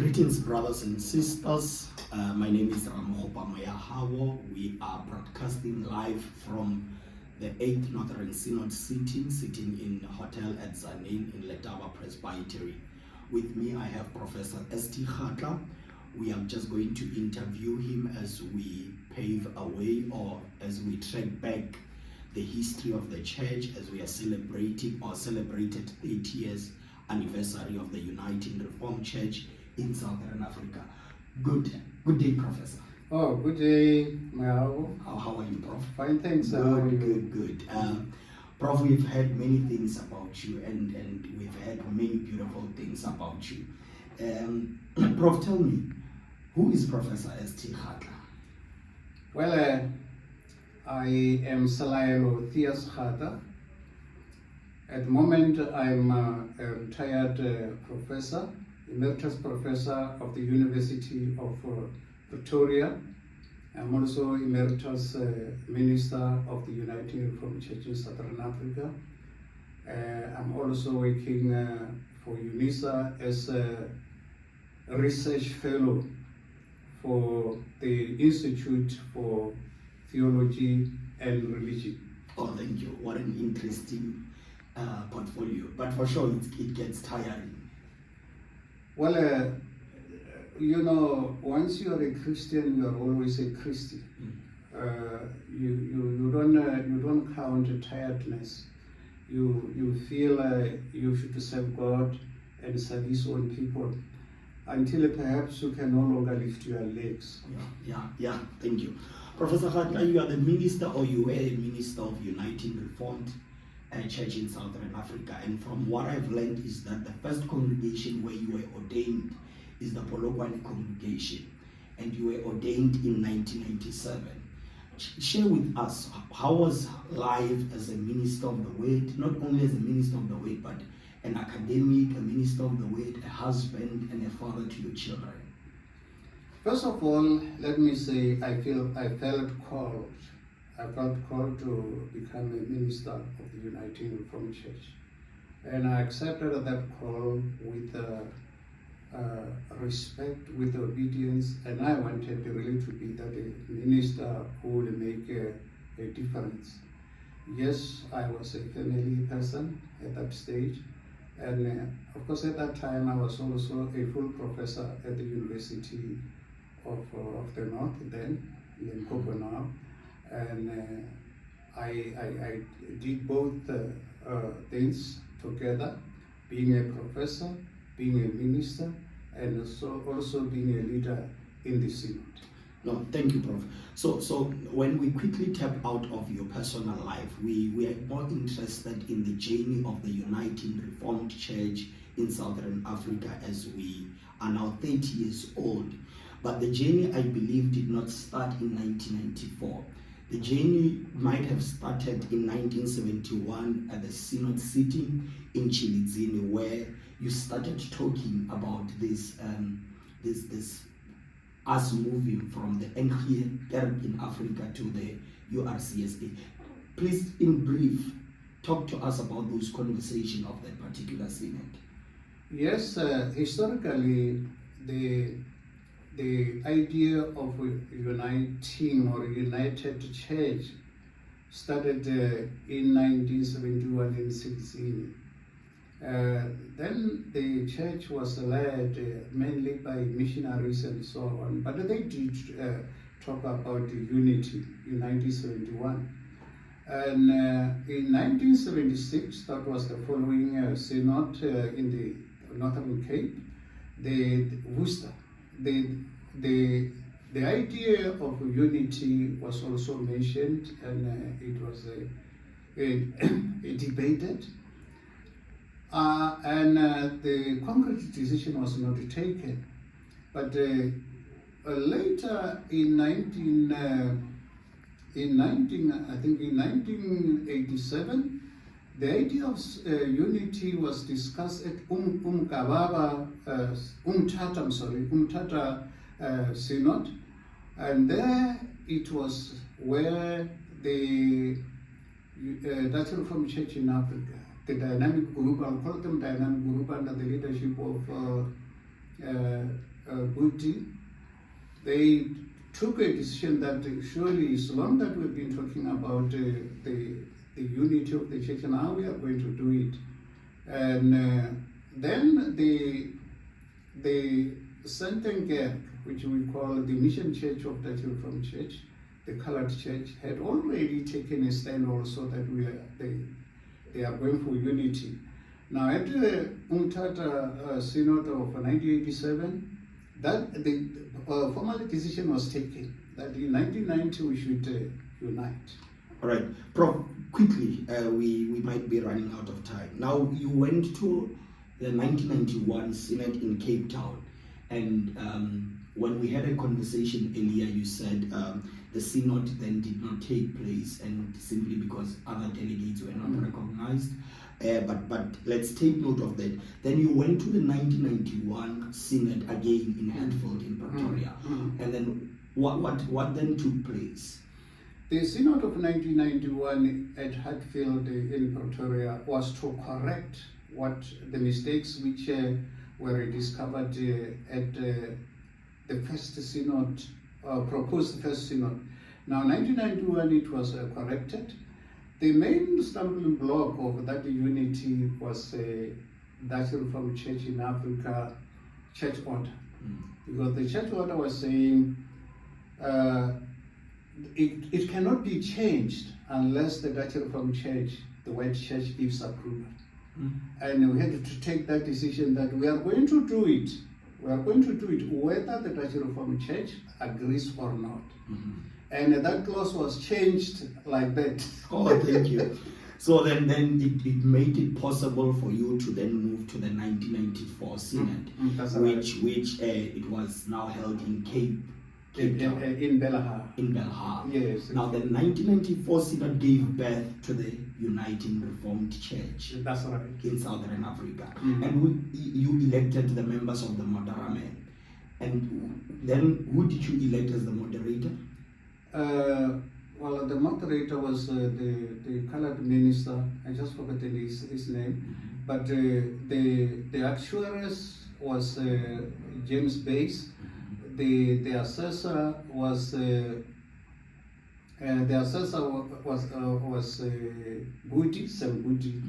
Greetings, brothers and sisters. My name is Ramokgopa Moyahawo. We are broadcasting live from the 8th Northern Synod sitting in Hotel at Zanin in Letaba Presbytery. With me, I have Professor St. Kgatla. We are just going to interview him as we pave a way, or as we track back the history of the church, as we are celebrating or celebrated 30 years anniversary of the Uniting Reformed Church in Southern Africa. Good day, Professor. Oh, good day, Mayao. How are you, Prof? Fine, thanks. Good. Prof, we've heard many things about you, and we've heard many beautiful things about you. Prof, tell me, who is Professor St. Kgatla? Well, I am Selaelo Kgatla. At the moment, I'm a retired professor, emeritus professor of the University of Pretoria. I'm also emeritus minister of the Uniting Reformed Church in Southern Africa. I'm also working for URCSA as a research fellow for the Institute for Theology and Religion. Oh, thank you. What an interesting portfolio. But for sure, it gets tiring. Well, once you are a Christian, you are always a Christian. You don't count tiredness. You feel you should serve God and serve His own people until perhaps you can no longer lift your legs. Yeah. Thank you, Professor Kgatla. You are the minister, or you were a minister of Uniting Reformed Church in Southern Africa, and from what I've learned is that the first congregation where you were ordained is the Polokwane congregation, and you were ordained in 1997. Share with us, how was life as a minister of the word, not only as a minister of the word, but an academic, a minister of the word, a husband and a father to your children? First of all, let me say I felt called. I felt called to become a minister of the Uniting Reformed Church. And I accepted that call with respect, with obedience, and I wanted really to be that a minister who would make a difference. Yes, I was a family person at that stage, and of course at that time I was also a full professor at the University of the North then, in Limpopo now. And I did both things together, being a professor, being a minister, and also being a leader in the synod. No, thank you, Prof. So when we quickly tap out of your personal life, we are more interested in the journey of the Uniting Reformed Church in Southern Africa, as we are now 30 years old. But the journey, I believe, did not start in 1994. The journey might have started in 1971 at the Synod sitting in Chilidzini, where you started talking about this us moving from the NG Kerk in Africa to the URCSA. Please, in brief, talk to us about those conversations of that particular synod. Yes, historically, the idea of uniting or united church started in 1971 in 16. Then the church was led mainly by missionaries and so on, but they did talk about unity in 1971. And in 1976, that was the following synod in the Northern Cape, the Worcester. The idea of unity was also mentioned, and it was debated, and the concrete decision was not taken. But later in 1987, the idea of unity was discussed at Umtata Synod, and there it was where the Dutch Reformed Church in Africa, the dynamic group, I'll call them dynamic group, under the leadership of Booty, they took a decision that surely, as long that we've been talking about the unity of the church, now we are going to do it. And then the Sentenkerk, which we call the Mission Church of Dutch Reformed Church, the colored church, had already taken a stand also that they are going for unity. Now at the UMTATA Synod of 1987, that the formal decision was taken that in 1990 we should unite. All right, Prof, quickly, we might be running out of time. Now, you went to the 1991 Synod in Cape Town, and when we had a conversation earlier, you said the Synod then did not take place, and simply because other delegates were not recognized. But let's take note of that. Then you went to the 1991 Synod again in Hatfield in Pretoria, and then what then took place? The Synod of 1991 at Hatfield in Pretoria was to correct what the mistakes which were discovered at the first Synod, proposed first Synod. Now, 1991 it was corrected. The main stumbling block of that unity was Dutch Reformed Church in Africa church order, because the church order was saying it cannot be changed unless the Dutch Reformed Church, the white church, gives approval. And we had to take that decision that we are going to do it. We are going to do it whether the Dutch Reformed Church agrees or not. And that clause was changed like that. Oh, thank you. So then it made it possible for you to then move to the 1994 Synod, which it was now held in Cape Town. In Belhar. In Belhar. Yes. Now the 1994 Synod gave birth to the Uniting Reformed Church. That's right. In Southern Africa. And you elected the members of the Moderamen. And then who did you elect as the moderator? Well, the moderator was the colored minister. I just forgotten his name. But the actuaries was James Bass. The assessor was Booty, Sam Booty,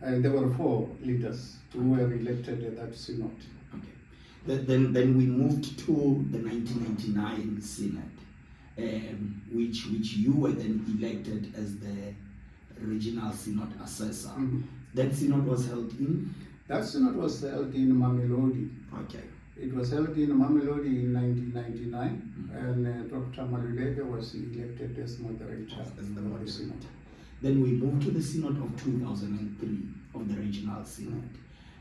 and there were 4 leaders who were elected at that synod. Okay. Then we moved to the 1999 synod, which you were then elected as the regional synod assessor. That synod was held in? That synod was held in Mamelodi. Okay. It was held in Mamelodi in 1999, and Dr. Maluleke was elected as moderator as the of the synod. Then we moved to the synod of 2003 of the regional synod.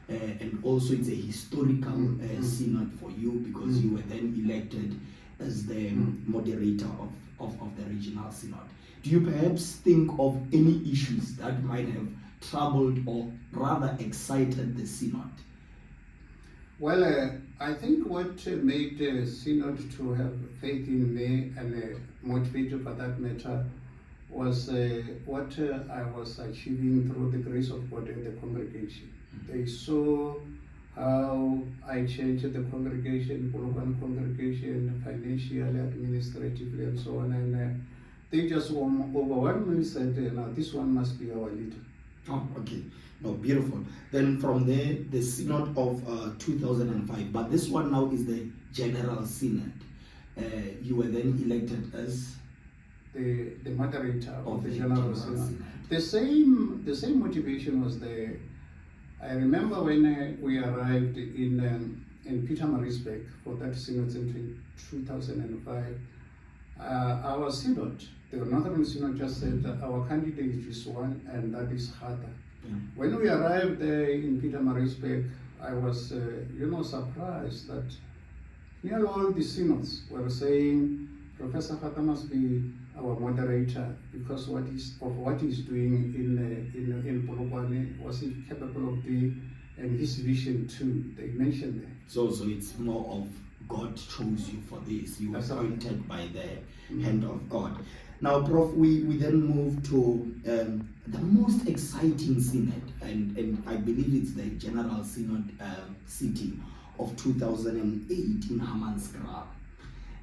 And also it's a historical synod for you, because you were then elected as the moderator of the regional synod. Do you perhaps think of any issues that might have troubled or rather excited the synod? Well, I think what made the synod to have faith in me and motivated for that matter was what I was achieving through the grace of God in the congregation. They saw how I changed the congregation, Polokwane congregation, financially, administratively, and so on. And they just overwhelmingly said, "Now this one must be our leader." Oh, okay. No, beautiful. Then from there, the synod of 2005, but this one now is the general synod. You were then elected as the moderator of the general synod. The same motivation was there. I remember when we arrived in Pietermaritzburg for that synod in 2005. Our synod, the Northern Synod, just said that our candidate is one, and that is Kgatla. When we arrived there in Pietermaritzburg, I was, surprised that nearly all the synods were saying Professor Kgatla must be our moderator because what he's doing in Polokwane, was he capable of doing, and his vision too. They mentioned that. So it's more of God chose you for this. You were appointed by the hand of God. Now, Prof, we then move to the most exciting synod, and I believe it's the General Synod sitting of 2008 in Hammanskraal.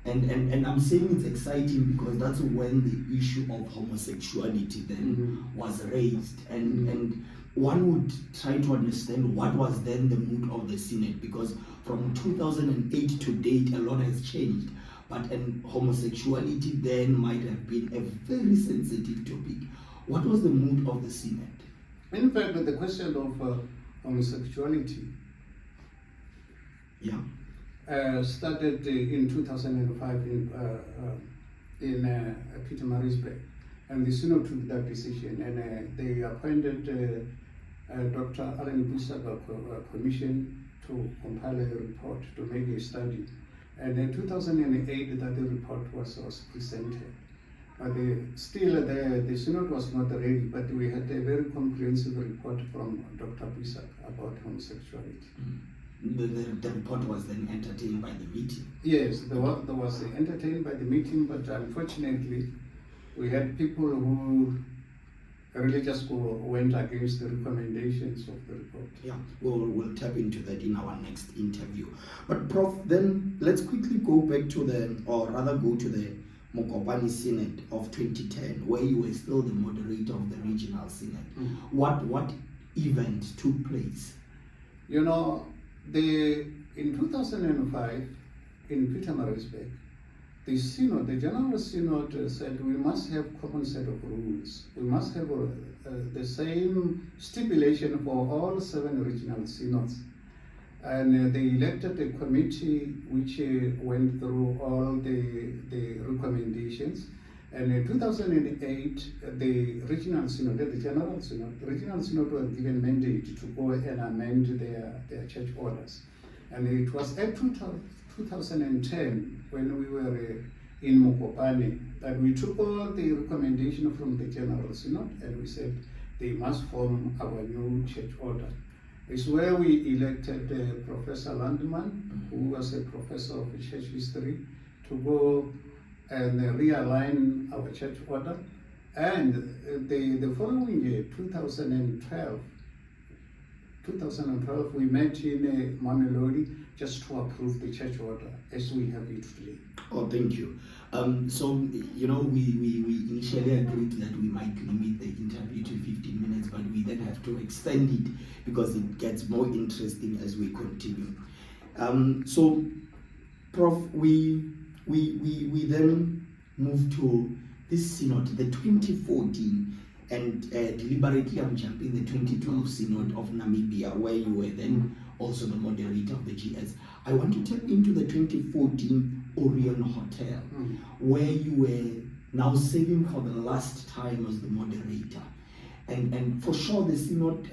And I'm saying it's exciting because that's when the issue of homosexuality then was raised. And one would try to understand what was then the mood of the Synod, because from 2008 to date, a lot has changed. But homosexuality then might have been a very sensitive topic. What was the mood of the Synod? In fact, the question of homosexuality started in 2005 in Pietermaritzburg, and the Synod took that decision, and they appointed Dr. Alan Busak a commission to compile a report, to make a study. And in 2008, that the report was presented. But still, the Synod was not ready, but we had a very comprehensive report from Dr. Busak about homosexuality. The report was then entertained by the meeting? Yes, there was entertained by the meeting, but unfortunately, we had people who really just went against the recommendations of the report. Yeah, we'll tap into that in our next interview. But Prof, then let's quickly go back to the Mokopane Synod of 2010, where you were still the moderator of the regional synod. What event took place? You know, in 2005, in Pietermaritzburg, the Synod, the General Synod said we must have common set of rules. We must have the same stipulation for all 7 regional synods. And they elected a committee which went through all the recommendations. And in 2008, the regional synod, the regional synod was given mandate to go and amend their church orders. And it was at 2010, when we were in Mokopane, that we took all the recommendations from the general synod and we said they must form our new church order. It's where we elected Professor Landman, who was a professor of church history, to go and realign our church order. And the following year, 2012, we met in Mamelodi just to approve the church order as we have it today. Oh, thank you. So, you know, we initially agreed that we might limit the interview to 15 minutes, but we then have to extend it because it gets more interesting as we continue. So, Prof, we then moved to this synod, the 2014, and deliberately I'm jumping the 2012 synod of Namibia, where you were then also the moderator of the GS. I want to tap into the 2014 Orion Hotel, where you were now serving for the last time as the moderator. And for sure the synod,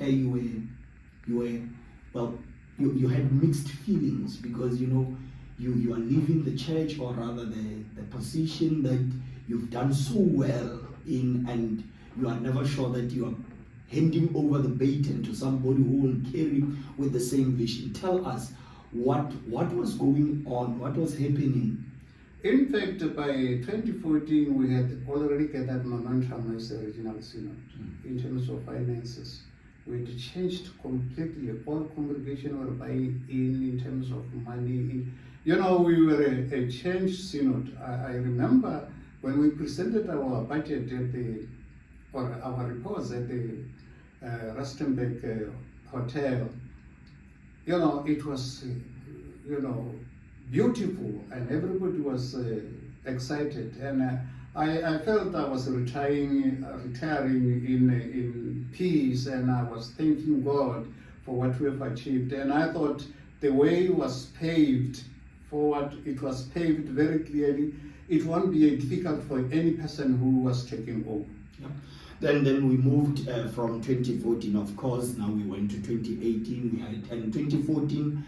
you had mixed feelings because, you know, you are leaving the church, or rather the position that you've done so well in, and you are never sure that you are handing over the baton to somebody who will carry with the same vision. Tell us what was going on, what was happening. In fact, by 2014, we had already gathered momentum as a regional synod in terms of finances. We had changed completely. All congregation were buying in terms of money. You know, we were a changed synod. I remember when we presented our budget our reports at the Rustenburg Hotel. You know, it was, beautiful, and everybody was excited. And I felt I was retiring in peace, and I was thanking God for what we have achieved. And I thought the way was paved forward. It was paved very clearly. It won't be difficult for any person who was taking over. Yeah. Then we moved from 2014, of course. Now we went to 2018. And 2014,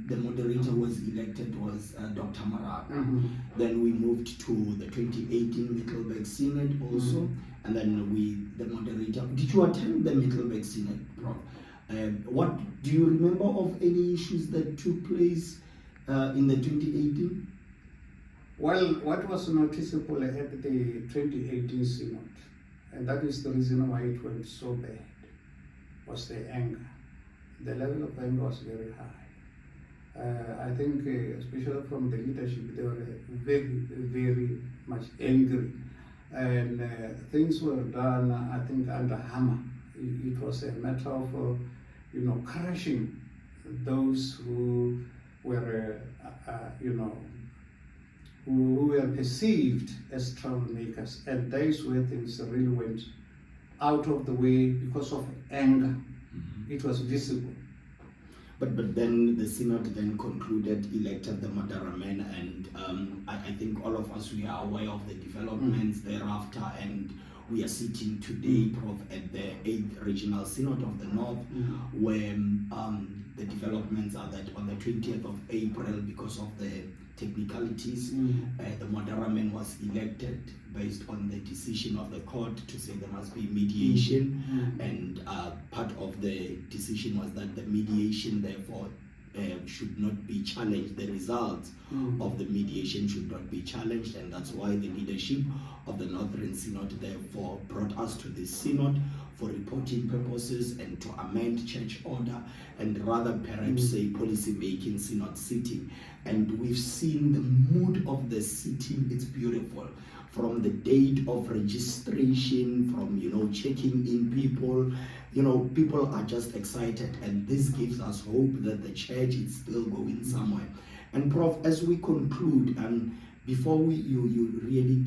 the moderator was elected was Dr. Maraga. Then we moved to the 2018 Middleburg Synod also, and then the moderator. Did you attend the Middleburg Synod, Prof? What do you remember of any issues that took place in the 2018? Well, what was noticeable at the 2018 Synod, and that is the reason why it went so bad, was the anger. The level of anger was very high. I think, especially from the leadership, they were very, very much angry. And things were done, I think, under hammer. It was a matter of, crushing those who were, who were perceived as troublemakers. And those where things really went out of the way because of anger. Mm-hmm. It was visible. But then the synod then concluded, elected the Madaramen, and I think all of us, we are aware of the developments thereafter, and we are sitting today, Prof, at the 8th Regional Synod of the North, where the developments are that on the 20th of April, because of the technicalities, the Madaramen was elected based on the decision of the court to say there must be mediation, and part of the decision was that the mediation therefore should not be challenged. The results of the mediation should not be challenged, and that's why the leadership of the Northern Synod therefore brought us to this synod for reporting purposes and to amend church order, and rather perhaps say policy making synod sitting. And we've seen the mood of the sitting. It's beautiful, from the date of registration, from checking in people. People are just excited, and this gives us hope that the church is still going somewhere. And Prof, as we conclude, and before you really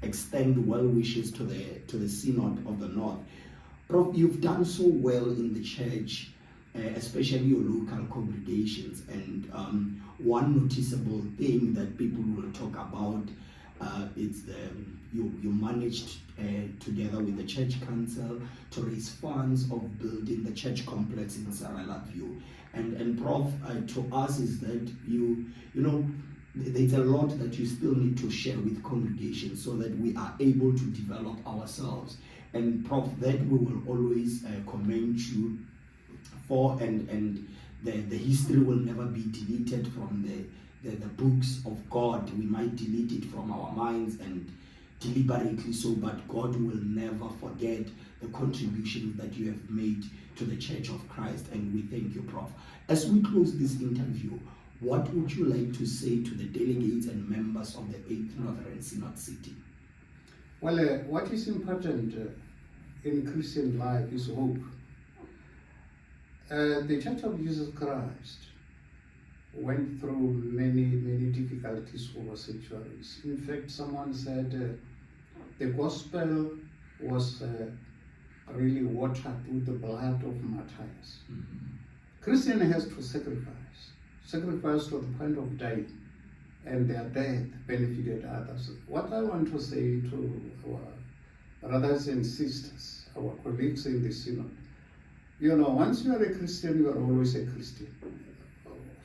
extend well wishes to the Synod of the North, Prof, you've done so well in the church, especially your local congregations, and one noticeable thing that people will talk about is you managed together with the church council to raise funds of building the church complex in Selaelo. And Prof, to us is that there's a lot that you still need to share with congregations so that we are able to develop ourselves. And Prof, that we will always commend you for, and the history will never be deleted from the books of God. We might delete it from our minds, and deliberately so, but God will never forget the contributions that you have made to the Church of Christ, and we thank you, Prof. As we close this interview, what would you like to say to the delegates and members of the 8th Northern Synod City? Well, what is important in Christian life is hope. The Church of Jesus Christ went through many, many difficulties over centuries. In fact, someone said the gospel was really watered through the blood of martyrs. Christian has to sacrifice to the point of dying, and their death benefited others. What I want to say to our brothers and sisters, our colleagues in the synod, once you are a Christian, you are always a Christian.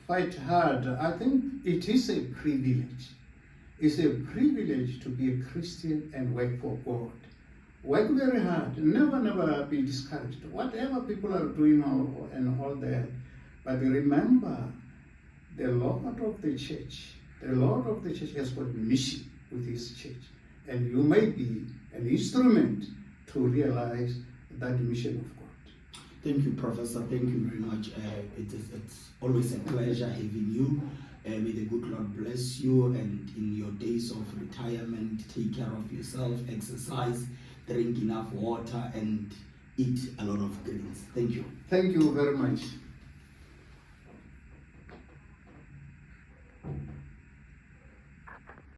Fight hard. I think it is a privilege. It's a privilege to be a Christian and work for God. Work very hard. Never be discouraged. Whatever people are doing and all that. But remember, the Lord of the church has got a mission with his church. And you may be an instrument to realize that mission of God. Thank you, Professor. Thank you very much. It's always a pleasure having you. May the good Lord bless you, and in your days of retirement, take care of yourself, exercise, drink enough water, and eat a lot of greens. Thank you. Thank you very much.